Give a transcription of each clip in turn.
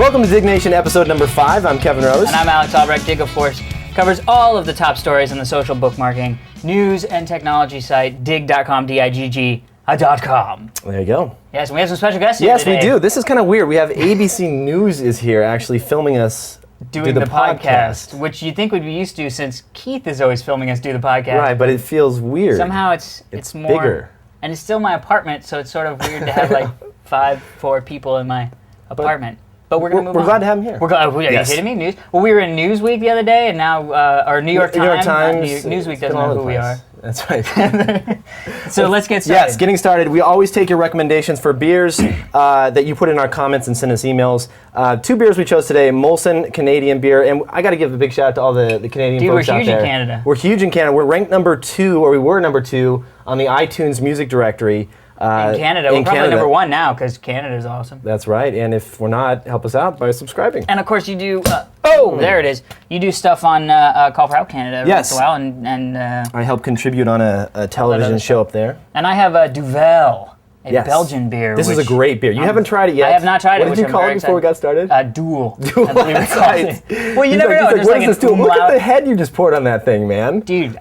Welcome to Diggnation, episode number 5. I'm Kevin Rose. And I'm Alex Albrecht. Dig, of course, covers all of the top stories in the social bookmarking, news, and technology site, digg.com, D-I-G-G.com. There you go. Yes, and we have some special guests here Yes, today. we do. This is kind of weird. We have ABC News is here actually filming us Doing do the podcast, which you think we'd be used to since Keith is always filming us do the podcast. Right, but it feels weird. Somehow it's more bigger. And it's still my apartment, so it's sort of weird to have like four people in my apartment. But we're going to move on. We're glad to have him here. Are you kidding me? News? Well, we were in Newsweek the other day, and now, or New York Times. Newsweek doesn't know who we are. That's right. So let's get started. Yes, getting started. We always take your recommendations for beers that you put in our comments and send us emails. 2 beers we chose today, Molson Canadian beer, and I got to give a big shout out to all the Canadian folks out there. We're huge in Canada. We're huge in Canada. We're ranked number 2, or we were number 2 on the iTunes music directory. In Canada. We're probably number 1 now because Canada's awesome. That's right. And if we're not, help us out by subscribing. And of course you do, there it is. You do stuff on Call for Help Canada every once in a while. And I help contribute on a television show up there. And I have a Duvel, a Belgian beer. This is a great beer. You haven't tried it yet. I have not tried it. What did you call it before we got started? Duel. Duel, that's right. Well, you never know. Like, what is this Duel? Look at the head you just poured on that thing, man. Dude,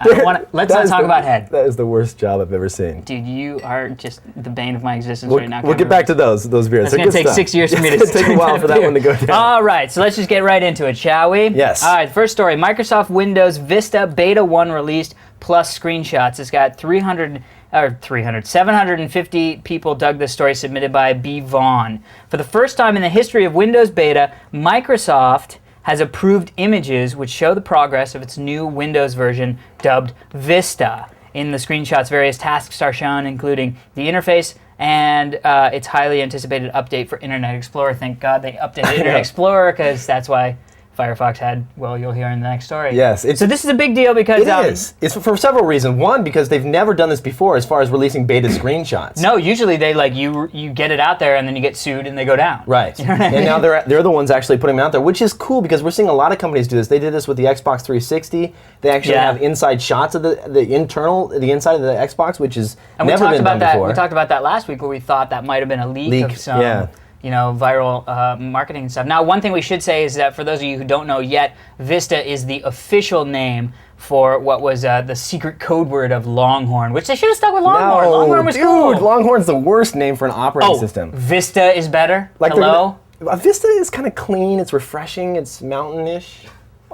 let's not talk about head. That is the worst job I've ever seen. Dude, you are just the bane of my existence right now. We'll get back to those beers. It's going to take 6 years for me to It's going to take a while for that one to go down. All right, so let's just get right into it, shall we? Yes. All right, first story. Microsoft Windows Vista Beta 1 released, plus screenshots. It's got 750 people dug this story, submitted by B. Vaughn. For the first time in the history of Windows Beta, Microsoft has approved images which show the progress of its new Windows version dubbed Vista. In the screenshots, various tasks are shown, including the interface and its highly anticipated update for Internet Explorer. Thank God they updated Internet Explorer, because that's why Firefox had, well, you'll hear in the next story. Yes. So this is a big deal because... It is. It's for several reasons. One, because they've never done this before as far as releasing beta screenshots. No, usually they you get it out there and then you get sued and they go down. Right. You know what I mean? And now they're the ones actually putting them out there, which is cool because we're seeing a lot of companies do this. They did this with the Xbox 360. They actually have inside shots of the inside of the Xbox, which is never been done before. We talked about that last week where we thought that might have been a leak of some... viral marketing and stuff. Now, one thing we should say is that for those of you who don't know yet, Vista is the official name for what was the secret code word of Longhorn, which they should have stuck with Longhorn. No, Longhorn was cool. Longhorn's the worst name for an operating system. Vista is better? Like hello? Vista is kind of clean, it's refreshing, it's mountain-ish.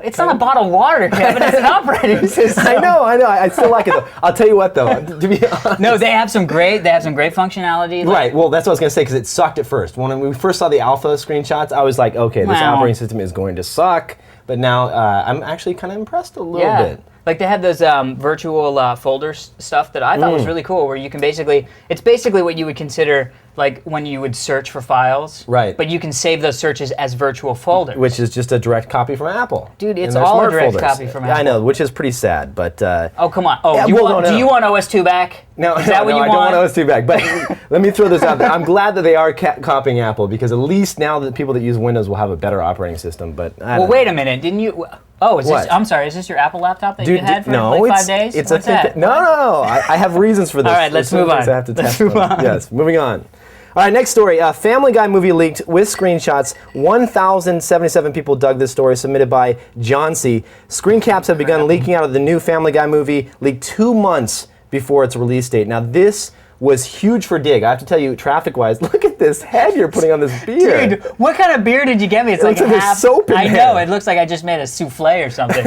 It's not a bottle of water, Kevin. It's an operating system. I know. I still like it though. I'll tell you what though. To be honest. No, they have some great functionality. Right. Well, that's what I was going to say because it sucked at first. When we first saw the alpha screenshots, I was like, okay, this operating system is going to suck. But now I'm actually kind of impressed a little bit. Like they had those virtual folders stuff that I thought was really cool, where you can it's basically what you would consider like when you would search for files. Right. But you can save those searches as virtual folders. Which is just a direct copy from Apple. Dude, it's all a direct copy from Apple. I know, which is pretty sad, but... oh, come on. Oh, do you want OS 2 back? No, is that what you I don't want OS 2 back. But let me throw this out there. I'm glad that they are copying Apple, because at least now the people that use Windows will have a better operating system, but I don't know. Wait a minute. Didn't you... Oh, I'm sorry. Is this your Apple laptop that you had for like 5 days? It's What's that? No. I have reasons for this. All right, let's move on. I have to test them. Yes, moving on. All right, next story. Family Guy movie leaked with screenshots. 1,077 people dug this story, submitted by John C. Screen caps have begun leaking out of the new Family Guy movie, leaked 2 months before its release date. Now, this was huge for Dig. I have to tell you, traffic-wise, look at this head you're putting on this beer. Dude, what kind of beer did you get me? It's like half soap in I there. know, it looks like I just made a souffle or something.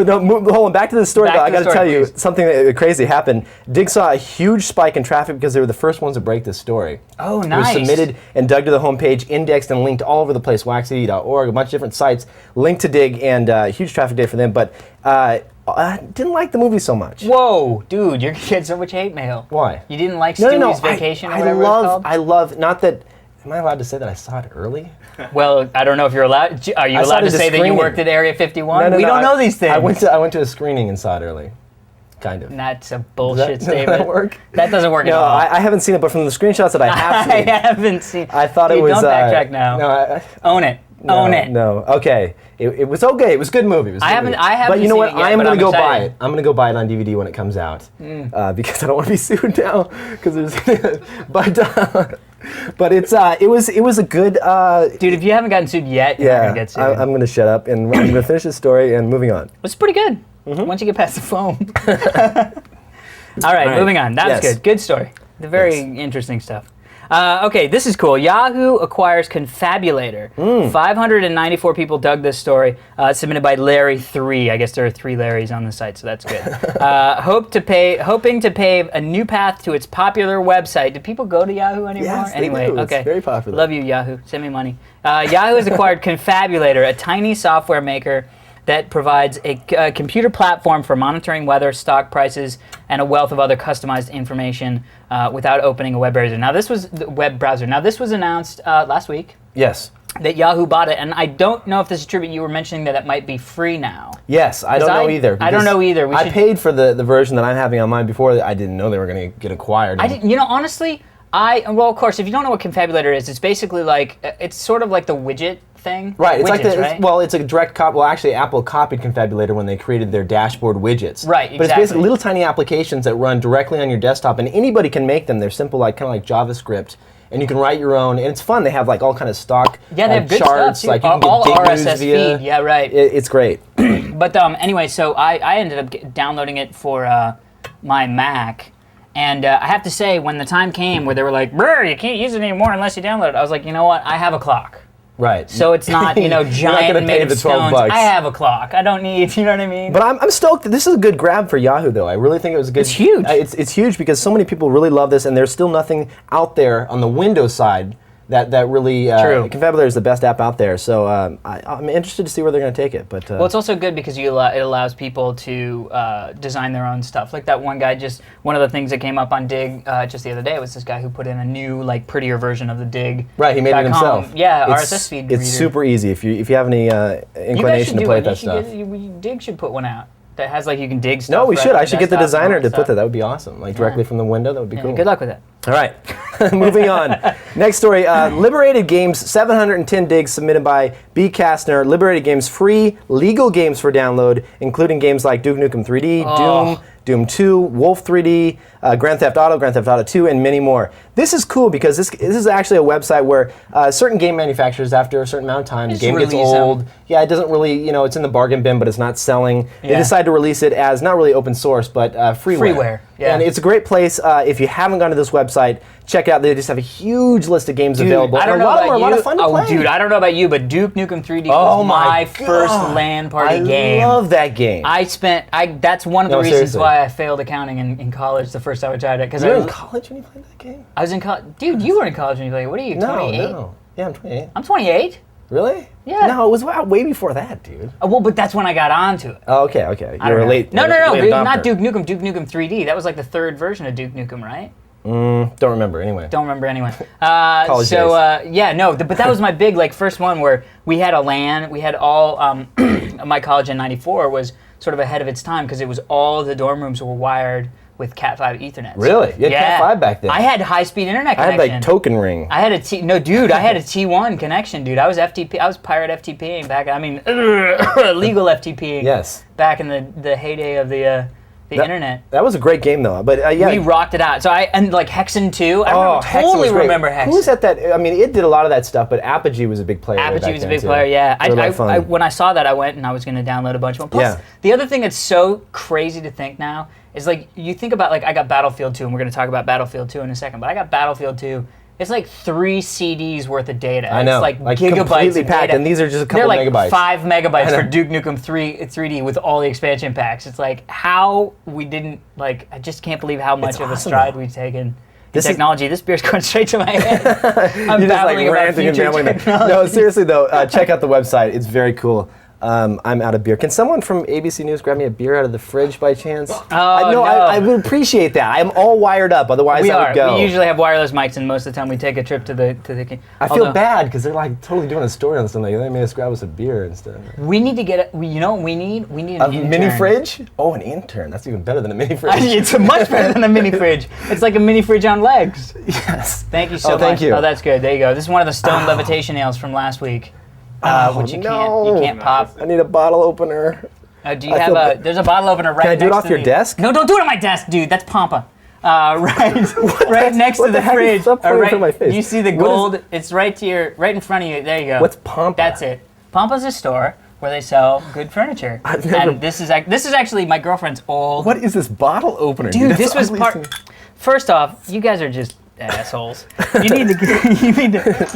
No, hold on, back to the story though. I got to tell you, something crazy happened. Dig saw a huge spike in traffic because they were the first ones to break this story. Oh, nice. It was submitted and dug to the homepage, indexed and linked all over the place, waxcity.org, a bunch of different sites, linked to Dig, and huge traffic day for them. But I didn't like the movie so much. Whoa, dude, you're getting so much hate mail. Why? You didn't like Stewie's Vacation or whatever it's called? I love, not that, am I allowed to say that I saw it early? Well, I don't know if you're allowed. Are you allowed to say that you worked at Area 51? No, we don't know these things. I went to a screening and saw it early. Kind of. That's a bullshit statement. Does that work? That doesn't work at all. No, I haven't seen it, but from the screenshots that I have seen. I haven't seen it. I thought it was... Don't backtrack now. No, Own it. Own it. No, okay. It was okay. It was a good movie. I haven't But you know what? seen it yet, I'm going to go buy excited. it. I'm going to go buy it on DVD when it comes out. Because I don't want to be sued now. Because there's... but... But it was a good. Dude, if you haven't gotten sued yet, you're not gonna get sued. I'm gonna shut up and I'm gonna finish this story and moving on. It's pretty good. Once you get past the foam. All right, moving on. That was good. Good story. Very interesting stuff. Okay, this is cool. Yahoo acquires Confabulator. 594 people dug this story, submitted by Larry3. I guess there are 3 Larrys on the site, so that's good. Hoping to pave a new path to its popular website. Do people go to Yahoo anymore? Yes, anyway, they do. okay. It's very popular. Love you, Yahoo. Send me money. Yahoo has acquired Confabulator, a tiny software maker that provides a computer platform for monitoring weather, stock prices, and a wealth of other customized information without opening a web browser. Now, this was the web browser. Now, this was announced last week. Yes. That Yahoo bought it, and I don't know if this is true, but you were mentioning that it might be free now. Yes, I don't know either. I don't know either. I paid for the version that I'm having on mine before. I didn't know they were going to get acquired. I didn't. You know, honestly, well, of course, if you don't know what Confabulator is, it's basically like it's sort of like the widget thing. Right. It's widgets, like it's a direct copy. Well, actually, Apple copied Confabulator when they created their dashboard widgets. Right. Exactly. But it's basically little tiny applications that run directly on your desktop, and anybody can make them. They're simple, like kind of like JavaScript, and you can write your own. And it's fun. They have like all kind of stock they have good charts. stuff too. Like you can get all dig RSS news via. feed. Yeah, right. It's great. But anyway, so I ended up downloading it for my Mac. And I have to say, when the time came where they were like, "Brr, you can't use it anymore unless you download it," I was like, you know what? I have a clock. Right. So it's not, giant made of stones. $12. I have a clock. I don't need, you know what I mean? But I'm stoked. This is a good grab for Yahoo, though. I really think it was a good. It's huge. It's huge because so many people really love this, and there's still nothing out there on the Windows side that really. True. Confabulator is the best app out there, so I'm interested to see where they're going to take it. But well, it's also good because it allows people to design their own stuff. Like that one guy, one of the things that came up on Dig just the other day was this guy who put in a new, prettier version of the Dig. Right, he made it himself. Yeah, RSS feed reader. It's super easy if you have any inclination to play with that stuff. Dig should put one out that has you can dig stuff. No, we should. I should get the designer to put that. That would be awesome. Directly from the window, that would be cool. Good luck with that. All right, moving on. Next story, Liberated Games, 710 digs submitted by B. Kastner. Liberated Games, free, legal games for download, including games like Duke Nukem 3D, Doom 2, Wolf 3D, Grand Theft Auto 2, and many more. This is cool because this is actually a website where certain game manufacturers, after a certain amount of time, the game gets old. Yeah, it doesn't really, it's in the bargain bin, but it's not selling. They decide to release it as not really open source, but freeware. Yeah. And it's a great place. If you haven't gone to this website, check it out. They just have a huge list of games available. I don't know about you. A lot of fun to play. Dude, I don't know about you, but Duke Nukem 3D was my first LAN party game. I love that game. That's one of the reasons why I failed accounting in college the first time I tried it. You were in college when you played that game? I was in college. Dude, you were in college when you played it. What are you, 28? No. Yeah, I'm 28. I'm 28. Really? Yeah. No, it was way before that, dude. Well, but that's when I got onto it. Oh, okay. You were late. No, not Duke Nukem. Duke Nukem 3D. That was the third version of Duke Nukem, right? Don't remember anyway. College days. But that was my big first one where we had a LAN. We had all my college in '94 was sort of ahead of its time because it was all the dorm rooms were wired with Cat5 Ethernet. Really? You had Cat5 back then? I had high-speed internet connection. I had Token Ring. I had a T1 connection, dude. I was pirate FTPing back. I mean, legal FTPing. Yes. Back in the heyday of the internet. That was a great game though. But we rocked it out. So Hexen 2. I totally remember Hexen. Who was at that? I mean, it did a lot of that stuff, but Apogee was a big player. Apogee was a big player. Yeah. When I saw that, I went and I was going to download a bunch of them. Plus, the other thing that's so crazy to think now is you think about I got Battlefield 2, and we're going to talk about Battlefield 2 in a second. But I got Battlefield 2. It's 3 CDs worth of data. I know. It's gigabytes completely of packed, data. And these are just a couple megabytes. They're 5 megabytes for Duke Nukem 3D with all the expansion packs. It's how we didn't, I just can't believe how much of a stride we've taken. This technology. This beer's going straight to my head. I'm babbling about future technology. No, seriously though, check out the website. It's very cool. I'm out of beer. Can someone from ABC News grab me a beer out of the fridge by chance? No. I would appreciate that. I'm all wired up. Otherwise, I would go. We usually have wireless mics, and most of the time we take a trip to the. I feel bad because they're totally doing a story on something. They made us grab us a beer instead. We need to get you know what we need? We need an intern. Mini fridge? Oh, an intern. That's even better than a mini fridge. It's much better than a mini fridge. It's like a mini fridge on legs. Yes. Thank you so much. Thank you. Oh, that's good. There you go. This is one of the stone levitation ales from last week. Which you can't pop. I need a bottle opener. Do you have there's a bottle opener right next to me. Can I do it off your desk? No, don't do it on my desk, dude. That's Pampa. right next to What the heck is- fridge. stop pointing in front of my face. You see the What is- gold? It's right in front of you. There you go. What's Pampa? That's it. Pampa's a store where they sell good furniture. I've never- And this is actually my girlfirm's old. What is this bottle opener? Dude, That's this was ugly part. as- First off, you guys are just assholes. You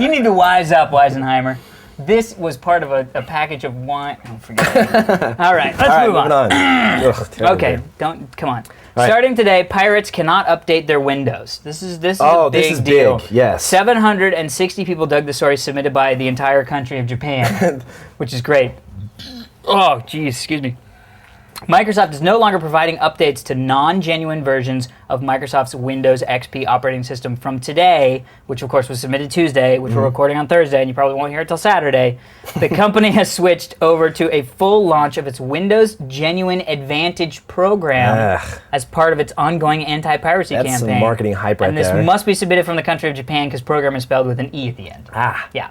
need to wise up, Weisenheimer. This was part of a package of wine. Oh, forget it. All right, let's move moving on. Ugh, terrible Okay, game. come on. right. Starting today, pirates cannot update their windows. This is Oh, a big this is deal. big, yes. 760 people dug the story submitted by the entire country of Japan, which is great. Oh, geez, excuse me. Microsoft is no longer providing updates to non-genuine versions of Microsoft's Windows XP operating system from today, which of course was submitted Tuesday, which we're recording on Thursday, and you probably won't hear it till Saturday. The company has switched over to a full launch of its Windows Genuine Advantage program Ugh. as part of its ongoing anti-piracy That's campaign. some marketing hype right and this there. must be submitted from the country of Japan because program is spelled with an E at the end. Ah. Yeah.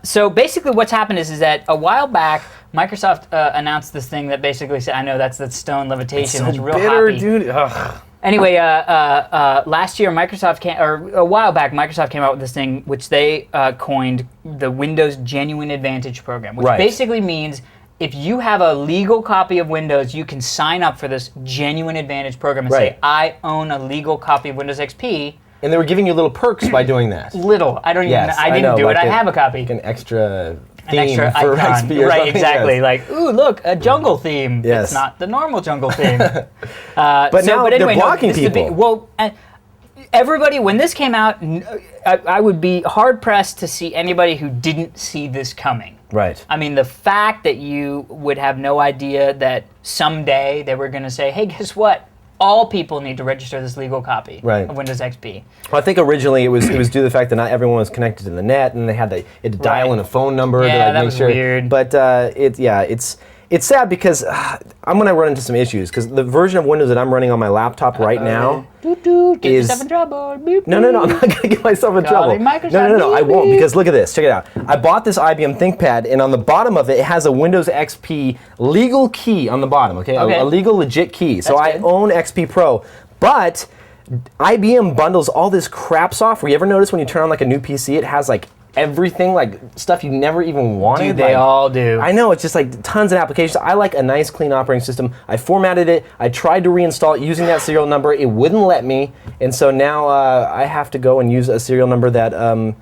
So basically what's happened is that a while back, Microsoft announced this thing that basically said, I know that's stone levitation. So It's real bitter, hoppy. dude. Ugh. Anyway, last year, a while back, Microsoft came out with this thing which they coined the Windows Genuine Advantage program, which Right. basically means if you have a legal copy of Windows, you can sign up for this Genuine Advantage program and say, Right. I own a legal copy of Windows XP. And they were giving you little perks by doing that. Little. I don't Yes, even. I I didn't know, do like it. I a- have a copy. Like an extra An theme extra for icon. XP or Right, something. exactly. Yes. Like, ooh, look, a jungle theme. Yes. It's not the normal jungle theme. But now they're blocking this is the people. well, everybody, when this came out, I would be hard pressed to see anybody who didn't see this coming. Right. I mean, the fact that you would have no idea that someday they were going to say, hey, guess what? All people need to register this legal copy Right. of Windows XP. Well, I think originally it was due to the fact that not everyone was connected to the net, and they had to dial Right. in a phone number Yeah, to like that make was sure. weird. But it's sad because I'm gonna run into some issues because the version of Windows that I'm running on my laptop right now. Get Is- yourself in trouble. Boop, No, I'm boop. not gonna get myself in trouble. Calling Microsoft. No, I Beep, won't beep. because look at this. Check it out. I bought this IBM ThinkPad, and on the bottom of it, it has a Windows XP legal key on the bottom. Okay, Okay. A legal legit key. So That's I good. own XP Pro, but IBM bundles all this crap software. You ever notice when you turn on like a new PC, it has like everything, like stuff you never even wanted? Dude, they like- all do. I know, it's just like tons of applications. I like a nice, clean operating system. I formatted it. I tried to reinstall it using that serial number. It wouldn't let me, and so now I have to go and use a serial number that Well,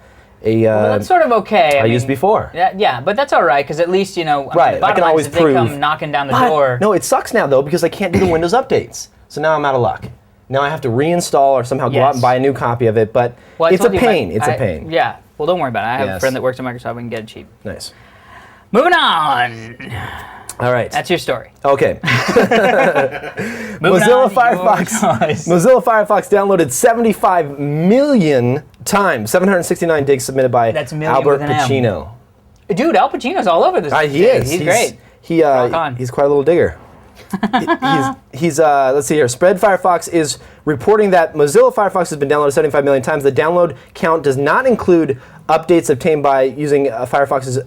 that's sort of okay. I used before. Yeah, but that's all right because at least I mean, Right, the I bottom can line always is if they come prove. knocking down the But, door. no, it sucks now though because I can't do the Windows updates. So now I'm out of luck. Now I have to reinstall or somehow go out Yes. and buy a new copy of it. But Well, I it's a told you, pain. It's a pain. Yeah. Well, don't worry about it. I have a Yes. friend that works at Microsoft. We can get it cheap. Nice. Moving on. All right. That's your story. Okay. Moving Mozilla on, Firefox. your choice. Mozilla Firefox downloaded 75 million times. 769 digs submitted by That's million Albert with an M. Pacino. Dude, Al Pacino's all over this. He is. He's great. Rock on. He's quite a little digger. he's let's see here. Spread Firefox is reporting that Mozilla Firefox has been downloaded 75 million times. The download count does not include updates obtained by using Firefox's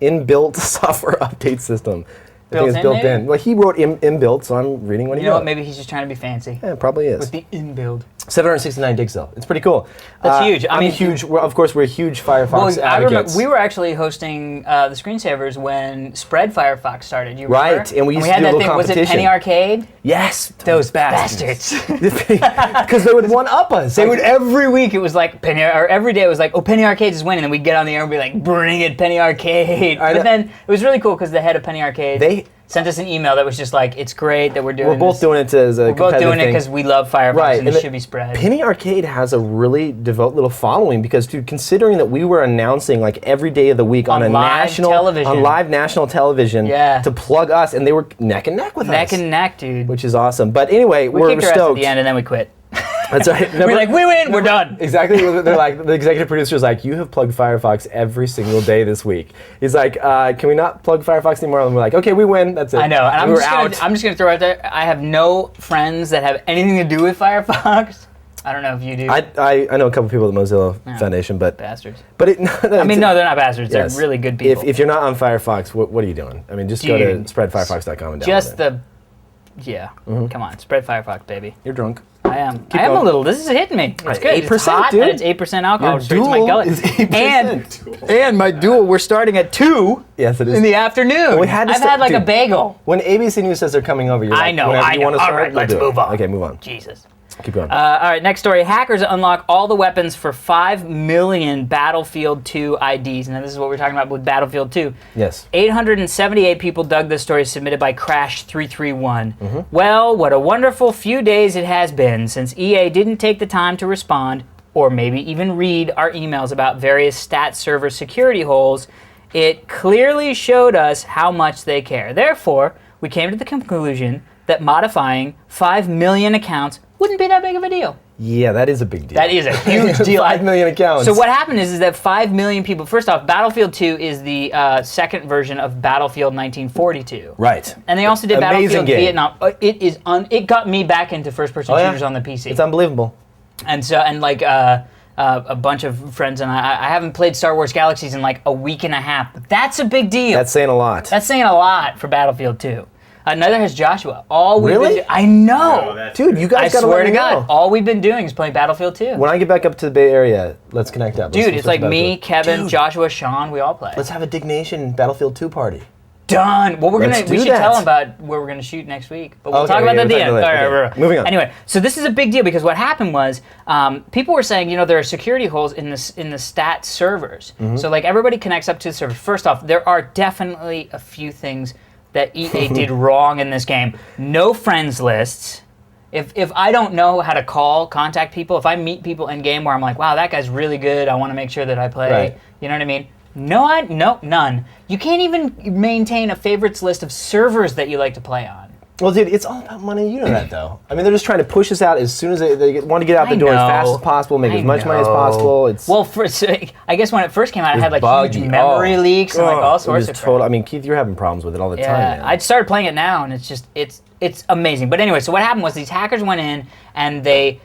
inbuilt software update system. I think Built it's in, built maybe? in. Well, he wrote inbuilt, so I'm reading what he You know wrote. what? Maybe he's just trying to be fancy. Yeah, it probably is. With the in-build. 769 digs though. It's pretty cool. That's huge. I I'm mean- huge. Of course, we're huge Firefox Well, I remember advocates. we were actually hosting the screensavers when Spread Firefox started. You remember? Right, and we used to had do a that little thing. Was it competition. Penny Arcade? Yes, Those bastards. because they would one up us. They would every week. It was like Penny, or every day it was like, oh, Penny Arcade is winning, and we'd get on the air and be like, bring it, Penny Arcade. I know. But then it was really cool because the head of Penny Arcade They- sent us an email that was just like, it's great that we're doing. We're both this. doing it as a We're both competitive doing it thing. because we love Firefox Right, and and it the- should be spread. Penny Arcade has a really devout little following because, dude, considering that we were announcing like every day of the week on a live national, television. on live national television, Yeah. to plug us, and they were neck and neck with us, Neck and neck, dude. which is awesome. But anyway, we we're kicked our ass at stoked. the end and then we quit. That's right. We're like, we win, we're done. Exactly. They're like, the executive producer's like, you have plugged Firefox every single day this week. He's like, can we not plug Firefox anymore? And we're like, okay, we win. That's it. I know, and we I'm were just gonna throw out there. I have no friends that have anything to do with Firefox. I don't know if you do. I know a couple people at the Mozilla Foundation, but Bastards. I I mean, no, they're not bastards. Yes. They're really good people. If you're not on Firefox, what are you doing? I mean, just go to Dude, spreadfirefox.com and download just it. the Yeah. Come on, spread Firefox, baby. You're drunk. I am. Keep I am going. a little. This is hitting me. It's good. 8%, It's hot, dude. and it's 8% alcohol. Your Straight to my Duel gullet. is 8%. And my duel, we're starting at 2 Yes, it is. in the afternoon. We had to I've start- had like a dude. bagel. When ABC News says they're coming over, you're like, I know. whenever I you know. want to All start, right, we'll let's do it. move on. Okay, move on. Jesus. Keep going. All right, next story. Hackers unlock all the weapons for 5 million Battlefield 2 IDs. Now, this is what we're talking about with Battlefield 2. Yes. 878 people dug this story submitted by Crash331. Mm-hmm. Well, what a wonderful few days it has been since EA didn't take the time to respond or maybe even read our emails about various stat server security holes. It clearly showed us how much they care. Therefore, we came to the conclusion that modifying 5 million accounts wouldn't be that big of a deal. Yeah, that is a big deal. That is a huge deal. 5 million accounts. So what happened is that 5 million people. First off, Battlefield 2 is the second version of Battlefield 1942. Right. And they also did Amazing Battlefield game. Vietnam. It got me back into first-person shooters on the PC. It's unbelievable. And so a bunch of friends and I haven't played Star Wars Galaxies in like a week and a half. But that's a big deal. That's saying a lot. That's saying a lot for Battlefield 2. Neither has Joshua. Really? I know. Dude, you guys I gotta swear let to me God, know. all we've been doing is playing Battlefield 2. When I get back up to the Bay Area, let's connect up. Dude, Let's it's like switch me, Battlefield. Kevin, Dude, Joshua, Sean, we all play. Let's have a Diggnation Battlefield 2 party. Done. Well, we Let's should do tell that. them about where we're gonna shoot next week. But we'll Okay, talk about that at the we'll end. talk about that later. Right. Moving on. Anyway, so this is a big deal because what happened was people were saying, there are security holes in the stat servers. Mm-hmm. So like everybody connects up to the server. First off, there are definitely a few things that EA did wrong in this game. No friends lists. If I don't know how to contact people, if I meet people in game where I'm like, wow, that guy's really good, I want to make sure that I play. Right. You know what I mean? No, none. You can't even maintain a favorites list of servers that you like to play on. Well, dude, it's all about money. You know that, though. I mean, they're just trying to push us out as soon as they want to get out the I door as know. fast as possible, make as much money as know. possible. It's Well, I guess when it first came out, it had like buggy. huge memory leaks and like all sorts of crap. I mean, Keith, you're having problems with it all the time, man. I started playing it now, and it's amazing. But anyway, so what happened was these hackers went in, and they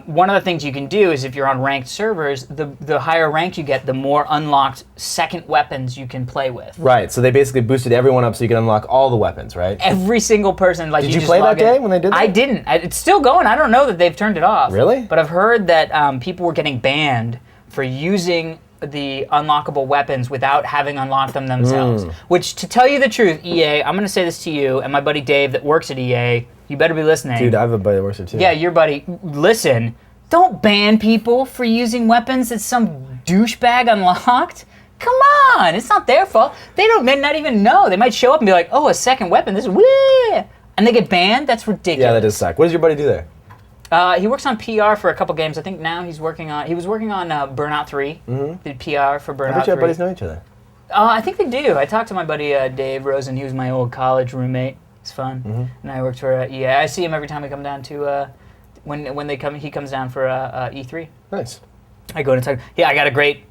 one of the things you can do is if you're on ranked servers, the higher rank you get, the more unlocked second weapons you can play with. Right, so they basically boosted everyone up so you can unlock all the weapons, right? Every single person, like Did you just play log that day in. when they did that? I didn't. It's still going. I don't know that they've turned it off. Really? But I've heard that people were getting banned for using the unlockable weapons without having unlocked them themselves. Which, to tell you the truth, EA, I'm going to say this to you and my buddy Dave that works at EA. You better be listening. Dude, I have a buddy that works there too. Yeah, your buddy. Listen, don't ban people for using weapons that some douchebag unlocked. Come on, it's not their fault. They may not even know. They might show up and be like, "Oh, a second weapon. This is woo," and they get banned. That's ridiculous. Yeah, that does suck. What does your buddy do there? He works on PR for a couple games. I think now he was working on Burnout 3. Did PR for Burnout I bet 3. your buddies know each other. I think they do. I talked to my buddy Dave Rosen. He was my old college roommate. It's fun. And I worked for EA. I see him every time we come down to when they come. He comes down for E3. Nice. I go to talk. Yeah, I got a great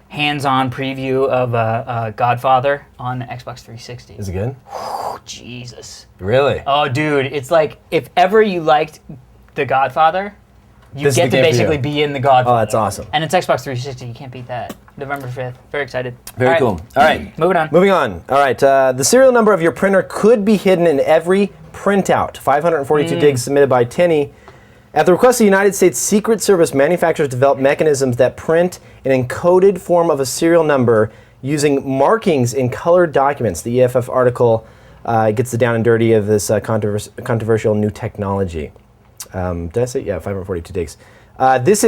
hands-on preview of Godfather on Xbox 360. Is it good? Oh, Jesus. Really? Oh, dude, it's like if ever you liked The Godfather, you This is get the to game for basically you. be in The Godfather. Oh, that's awesome. And it's Xbox 360. You can't beat that. November 5th. Very excited. Very All right. cool. All right. Moving on. Moving on. All right. The serial number of your printer could be hidden in every printout. 542 digs submitted by Tenny. At the request of the United States Secret Service, manufacturers develop mechanisms that print an encoded form of a serial number using markings in colored documents. The EFF article gets the down and dirty of this controversial new technology. Did I say? Yeah, 542 digs. This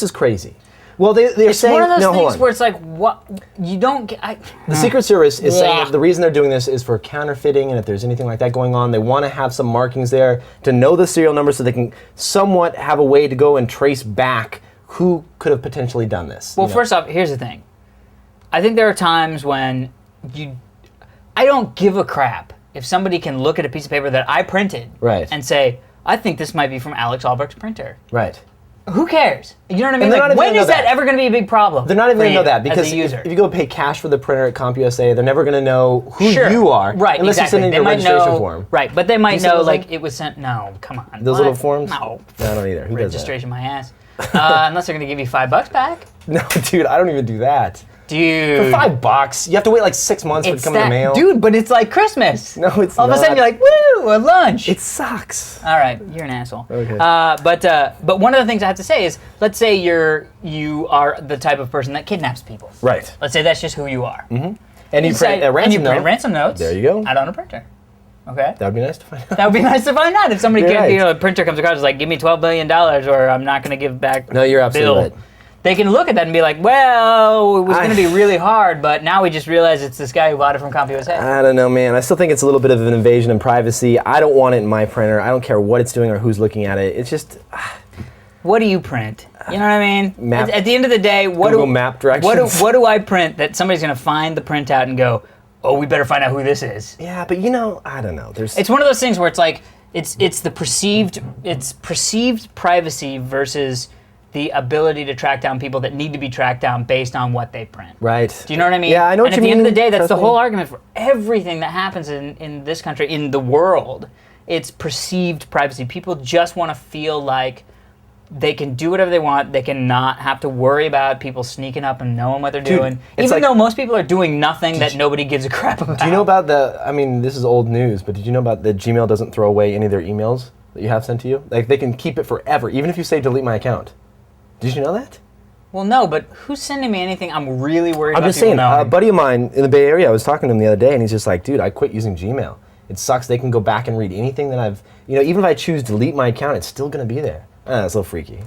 is crazy. Well, they're It's saying one of those no, hold things on. where it's like, what? You don't get... The Secret Service is saying Yeah. that the reason they're doing this is for counterfeiting, and if there's anything like that going on, they want to have some markings there to know the serial number so they can somewhat have a way to go and trace back who could have potentially done this. Well, you know? first off, here's the thing. I think there are times when I don't give a crap if somebody can look at a piece of paper that I printed Right. and say, I think this might be from Alex Albrecht's printer. Right. Who cares? You know what I mean? they're not Like, even when gonna is know that that. ever going to be a big problem? They're not even for going to know you that because as a user? if you go pay cash for the printer at CompuSA, they're never going to know who Sure. you are Right, unless exactly. you send in They your might registration know, form. Right, but they might you send know those like in? it was sent. No, come on. Those What? little forms? No. I don't either. Who does that? Registration my ass. Unless they're going to give you $5 back. No, dude, I don't even do that. Dude. For $5, you have to wait like 6 months for it to come in the mail. Dude, but it's like Christmas. No, it's All not. of a sudden you're like, woo, a lunch. It sucks. All right, you're an asshole. Okay. But one of the things I have to say is, let's say you are the type of person that kidnaps people. Right. Let's say that's just who you are. Mm-hmm. And you print a ransom note. Ransom notes. There you go. Out on a printer. Okay. That would be nice to find out. That would be nice to find out if somebody You're right. a printer comes across and is like, give me $12 billion or I'm not going to give back. No, you're absolutely bill. right. They can look at that and be like, well, it was going to be really hard, but now we just realize it's this guy who bought it from CompUSA. I don't know, man. I still think it's a little bit of an invasion of privacy. I don't want it in my printer. I don't care what it's doing or who's looking at it. It's just... What do you print? You know what I mean? Map, at the end of the day, Google Map directions. What do I print that somebody's going to find the printout and go, oh, we better find out who this is? Yeah, but I don't know. It's one of those things where it's like, it's perceived privacy versus the ability to track down people that need to be tracked down based on what they print. Right. Do you know what I mean? Yeah, I know what you mean. And at the end of the day, that's the Personally. whole argument for everything that happens in this country, in the world. It's perceived privacy. People just want to feel like they can do whatever they want. They can not have to worry about people sneaking up and knowing what they're doing. Even though most people are doing nothing that nobody gives a crap about. Do you know about this is old news, but did you know about that Gmail doesn't throw away any of their emails that you have sent to you? Like, they can keep it forever, even if you say delete my account. Did you know that? Well, no, but who's sending me anything? I'm really worried about I'm just people saying, knowing. a buddy of mine in the Bay Area, I was talking to him the other day, and he's just like, dude, I quit using Gmail. It sucks. They can go back and read anything that I've, even if I choose delete my account, it's still going to be there. It's a little freaky.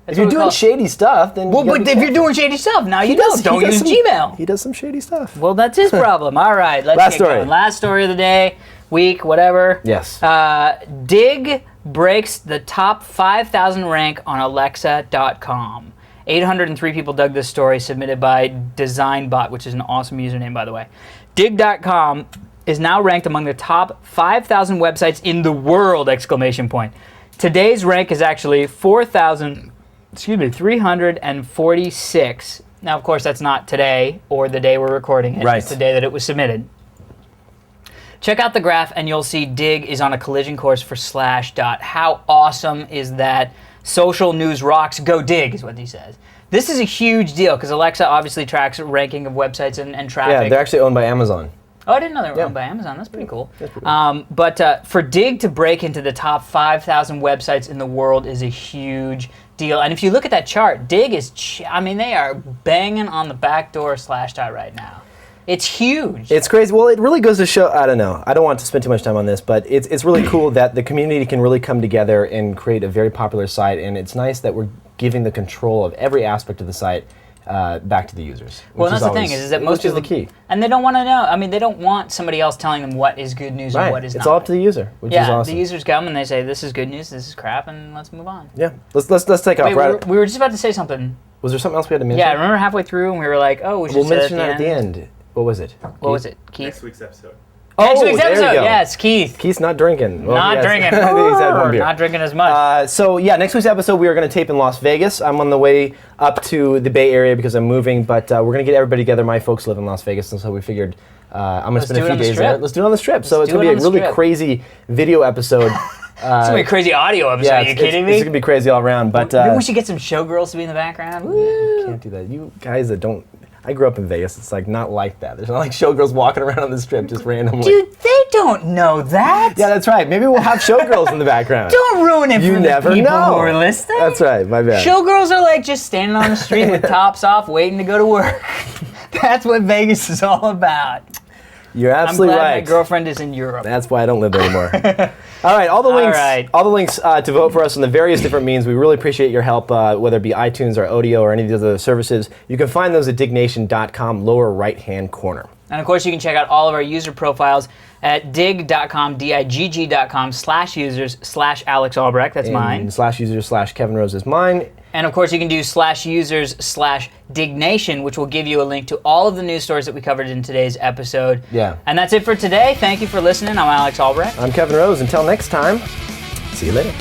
If you're doing shady stuff, then... Well, but if you're doing shady stuff, now you don't use Gmail. He does some shady stuff. Well, that's his problem. All right, let's get going. Last story of the day, week, whatever. Yes. Digg breaks the top 5,000 rank on Alexa.com. 803 people dug this story, submitted by DesignBot, which is an awesome username, by the way. Digg.com is now ranked among the top 5,000 websites in the world! ! Today's rank is actually 4,346. Now, of course, that's not today or the day we're recording it. Right. It's the day that it was submitted. Check out the graph and you'll see Digg is on a collision course for Slashdot. How awesome is that? Social news rocks, go Digg is what he says. This is a huge deal because Alexa obviously tracks ranking of websites and traffic. Yeah, they're actually owned by Amazon. Oh, I didn't know they were owned by Amazon. That's pretty cool. But for Digg to break into the top 5,000 websites in the world is a huge deal. And if you look at that chart, Digg is, they are banging on the back door of Slashdot right now. It's huge. It's crazy. Well, it really goes to show, I don't know. I don't want to spend too much time on this, but it's really cool that the community can really come together and create a very popular site. And it's nice that we're giving the control of every aspect of the site back to the users. Well, that's the thing is that most people, is the key. And they don't want to know. They don't want somebody else telling them what is good news and what is not. It's all up to the user, which is awesome. The users come and they say, this is good news, this is crap, and let's move on. Yeah, let's take off. We were just about to say something. Was there something else we had to mention? Yeah, I remember halfway through and we were like, oh, we should say mention that at the end. What was it? What was it, Keith? Next week's episode. Next week's episode, yes, Keith. Keith's not drinking. Well, not drinking. He's had one beer. Not drinking as much. Next week's episode we are going to tape in Las Vegas. I'm on the way up to the Bay Area because I'm moving, but we're going to get everybody together. My folks live in Las Vegas, and so we figured I'm going to spend a few days there. Let's do it on the strip. So it's going to be a really crazy video episode. It's going to be a crazy audio episode. Are you kidding me? It's going to be crazy all around. But maybe we should get some showgirls to be in the background. Woo. Can't do that. You guys that don't... I grew up in Vegas. It's like not like that. There's not like showgirls walking around on the strip just randomly. Dude, they don't know that. Yeah, that's right. Maybe we'll have showgirls in the background. Don't ruin it for the people who are listening. That's right. My bad. Showgirls are like just standing on the street with tops off, waiting to go to work. That's what Vegas is all about. You're absolutely right. right. My girlfriend is in Europe. That's why I don't live there anymore. All right, all the links to vote for us on the various different means. We really appreciate your help, whether it be iTunes or Odeo or any of these other services. You can find those at Diggnation.com, lower right-hand corner. And of course, you can check out all of our user profiles at digg.com, digg.com/users/Alex Albrecht. That's mine. /users/Kevin Rose is mine. And of course, you can do /users/Diggnation, which will give you a link to all of the news stories that we covered in today's episode. Yeah. And that's it for today. Thank you for listening. I'm Alex Albrecht. I'm Kevin Rose. Until next time, see you later.